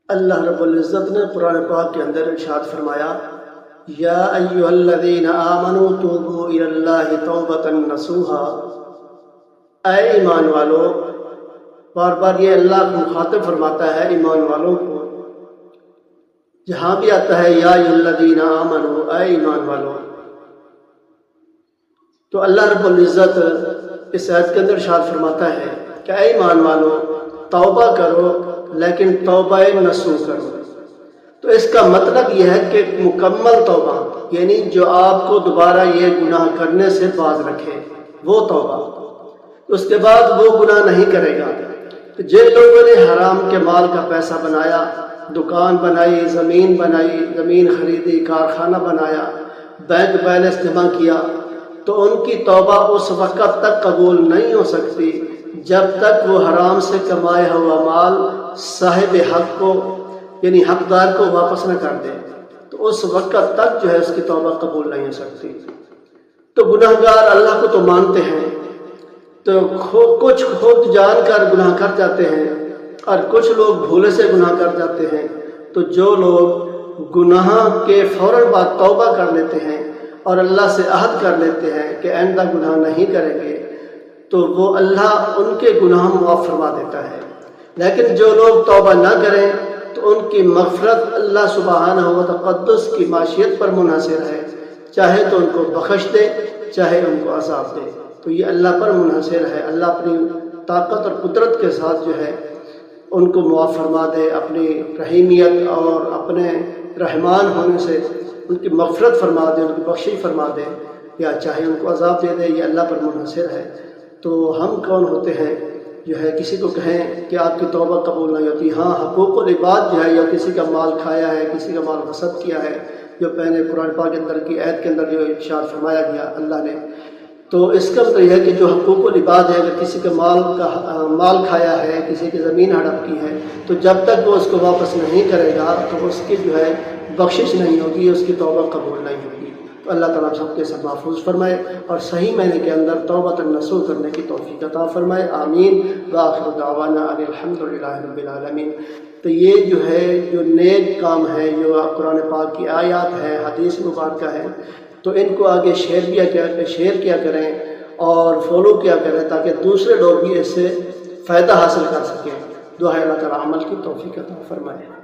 اللہ رب العزت نے قرآن پاک کے اندر ارشاد فرمایا، یا ایھا الذین آمنوا توبوا الی اللہ توبۃ نصوحا، اے ایمان والو، بار بار یہ اللہ مخاطب فرماتا ہے ایمان والوں کو۔ جہاں بھی آتا ہے یا ایھا الذین آمنوا، اے ایمان والو، تو اللہ رب العزت اس آیت کے اندر ارشاد فرماتا ہے کہ اے ایمان والو توبہ کرو، لیکن توبہ نصوح کرو۔ تو اس کا مطلب یہ ہے کہ مکمل توبہ، یعنی جو آپ کو دوبارہ یہ گناہ کرنے سے باز رکھے، وہ توبہ۔ اس کے بعد وہ گناہ نہیں کرے گا۔ تو جن لوگوں نے حرام کے مال کا پیسہ بنایا، دکان بنائی، زمین خریدی، کارخانہ بنایا، بینک بیلنس جمع کیا، تو ان کی توبہ اس وقت تک قبول نہیں ہو سکتی جب تک وہ حرام سے کمایا ہوا مال صاحب حق کو، یعنی حقدار کو واپس نہ کر دے، تو اس وقت تک جو ہے اس کی توبہ قبول نہیں ہو سکتی۔ تو گناہ گار اللہ کو تو مانتے ہیں، تو کچھ خود جان کر گناہ کر جاتے ہیں اور کچھ لوگ بھولے سے گناہ کر جاتے ہیں۔ تو جو لوگ گناہ کے فوراً بعد توبہ کر لیتے ہیں اور اللہ سے عہد کر لیتے ہیں کہ آئندہ گناہ نہیں کریں گے، تو وہ اللہ ان کے گناہ معاف فرما دیتا ہے۔ لیکن جو لوگ توبہ نہ کریں تو ان کی مغفرت اللہ سبحانہ و تقدس کی معیشت پر منحصر ہے، چاہے تو ان کو بخش دے، چاہے ان کو عذاب دے۔ تو یہ اللہ پر منحصر ہے، اللہ اپنی طاقت اور قدرت کے ساتھ جو ہے ان کو معاف فرما دے، اپنی رحیمیت اور اپنے رحمان ہونے سے ان کی مغفرت فرما دے، ان کی بخشش فرما دے، یا چاہے ان کو عذاب دے دے، یہ اللہ پر منحصر ہے۔ تو ہم کون ہوتے ہیں جو ہے کسی کو کہیں کہ آپ کی توبہ قبول نہیں ہوتی؟ ہاں، حقوق العباد جو ہے، یا کسی کا مال کھایا ہے، کسی کا مال غصب کیا ہے، جو پہلے قرآن پاک کے اندر کی آیت کے اندر جو ارشاد فرمایا گیا اللہ نے، تو اس کا مطلب یہ ہے کہ جو حقوق العباد ہے، اگر کسی کا مال کھایا ہے، کسی کی زمین ہڑپ کی ہے، تو جب تک وہ اس کو واپس نہیں کرے گا تو اس کی جو ہے بخشش نہیں ہوگی، اس کی توبہ قبول نہیں ہوگی۔ تو اللہ تعالیٰ سب کے سب محفوظ فرمائے اور صحیح معنی کے اندر توبۃ نصوح کرنے کی توفیق عطا فرمائے، آمین۔ وآخر دعوانا ان الحمد للہ رب العالمین۔ تو یہ جو ہے جو نیک کام ہے، جو قرآن پاک کی آیات ہے، حدیث مبارکہ ہے، تو ان کو آگے شیئر کیا کریں اور فالو کیا کریں تاکہ دوسرے لوگ بھی اس سے فائدہ حاصل کر سکیں۔ دعا ہے اللہ تعالیٰ عمل کی توفیق عطا فرمائے۔